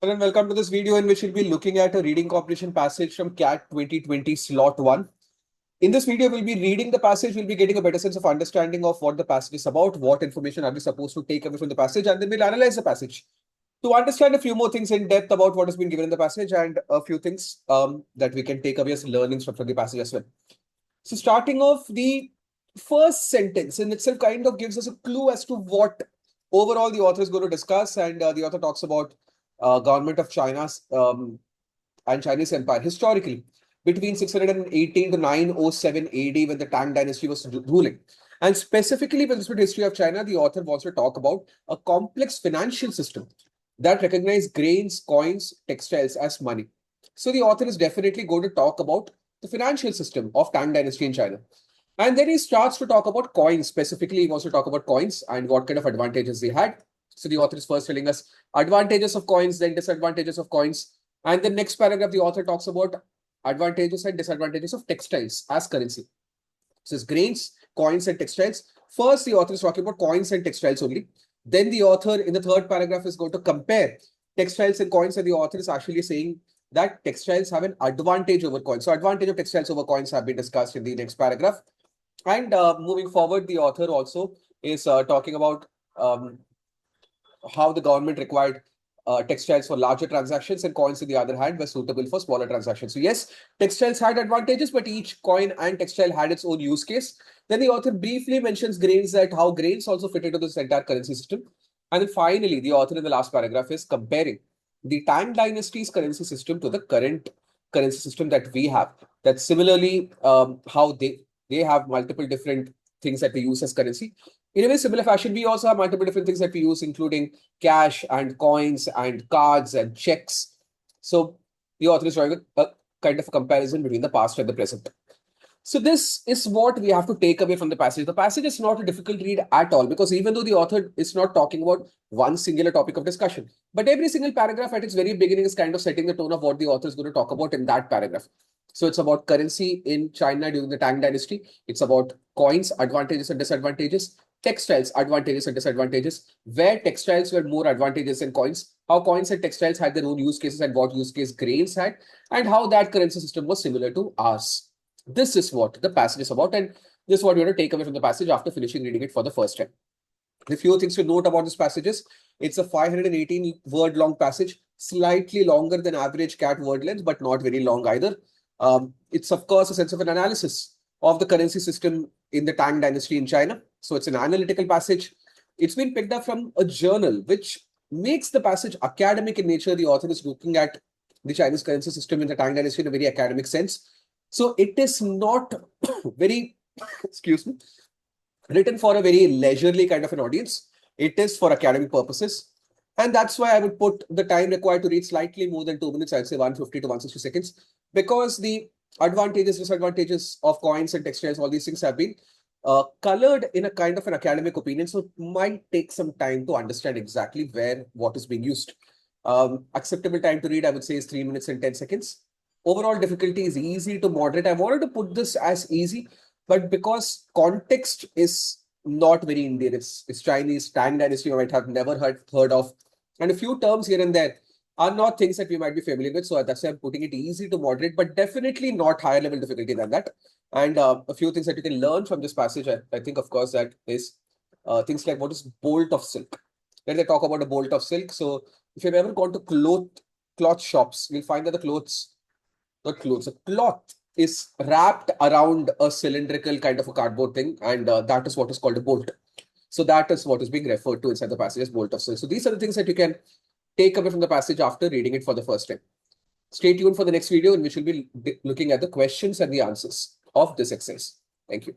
Hello and welcome to this video in which we'll be looking at a reading comprehension passage from CAT 2020 slot 1. In this video, we'll be reading the passage, we'll be getting a better sense of understanding of what the passage is about, what information are we supposed to take away from the passage, and then we'll analyze the passage to understand a few more things in depth about what has been given in the passage and a few things that we can take away as learnings from the passage as well. So starting off, the first sentence in itself kind of gives us a clue as to what overall the author is going to discuss, and the author talks about government of China's and Chinese Empire historically between 618 to 907 AD when the Tang dynasty was ruling. And specifically with respect to history of China, the author wants to talk about a complex financial system that recognized grains, coins, textiles as money. So the author is definitely going to talk about the financial system of Tang dynasty in China. And then he starts to talk about coins. Specifically, he wants to talk about coins and what kind of advantages they had. So the author is first telling us advantages of coins, then disadvantages of coins. And the next paragraph, the author talks about advantages and disadvantages of textiles as currency. So it's grains, coins, and textiles. First, the author is talking about coins and textiles only. Then the author in the third paragraph is going to compare textiles and coins, and the author is actually saying that textiles have an advantage over coins. So advantage of textiles over coins have been discussed in the next paragraph. And moving forward, the author also is talking about how the government required textiles for larger transactions and coins, on the other hand, were suitable for smaller transactions. So yes, textiles had advantages, but each coin and textile had its own use case. Then the author briefly mentions grains, that how grains also fit into this entire currency system. And then finally, the author in the last paragraph is comparing the Tang dynasty's currency system to the current currency system that we have. That similarly, how they have multiple different things that we use as currency. In a very similar fashion, we also have multiple different things that we use, including cash and coins and cards and checks. So the author is drawing a kind of a comparison between the past and the present. So this is what we have to take away from the passage. The passage is not a difficult read at all, because even though the author is not talking about one singular topic of discussion, but every single paragraph at its very beginning is kind of setting the tone of what the author is going to talk about in that paragraph. So it's about currency in China during the Tang dynasty. It's about coins, advantages and disadvantages, textiles, advantages and disadvantages, where textiles were more advantageous than coins, how coins and textiles had their own use cases and what use case grains had, and how that currency system was similar to ours. This is what the passage is about, and this is what you want to take away from the passage after finishing reading it for the first time. The few things to note about this passage is it's a 518 word long passage, slightly longer than average CAT word length, but not very long either. It's of course a sense of an analysis of the currency system in the Tang dynasty in China. So it's an analytical passage. It's been picked up from a journal, which makes the passage academic in nature. The author is looking at the Chinese currency system in the Tang dynasty in a very academic sense. So it is not very, excuse me, written for a very leisurely kind of an audience. It is for academic purposes. And that's why I would put the time required to read slightly more than 2 minutes. I'd say 150 to 160 seconds, because the advantages, disadvantages of coins and textiles, all these things have been colored in a kind of an academic opinion. So it might take some time to understand exactly what is being used. Acceptable time to read, I would say, is 3 minutes and 10 seconds. Overall difficulty is easy to moderate. I wanted to put this as easy, but because context is not very Indian, it's Chinese, Tang dynasty you might have never heard of, and a few terms here and there are not things that we might be familiar with. So that's why I'm putting it easy to moderate, but definitely not higher level difficulty than that. And a few things that you can learn from this passage, I think, of course, that is things like what is bolt of silk. When they talk about a bolt of silk, so if you've ever gone to cloth shops, you'll find that the cloth is wrapped around a cylindrical kind of a cardboard thing, and that is what is called a bolt. So that is what is being referred to inside the passage as bolt of silk. So these are the things that you can take away from the passage after reading it for the first time. Stay tuned for the next video in which we'll be looking at the questions and the answers of this exercise. Thank you.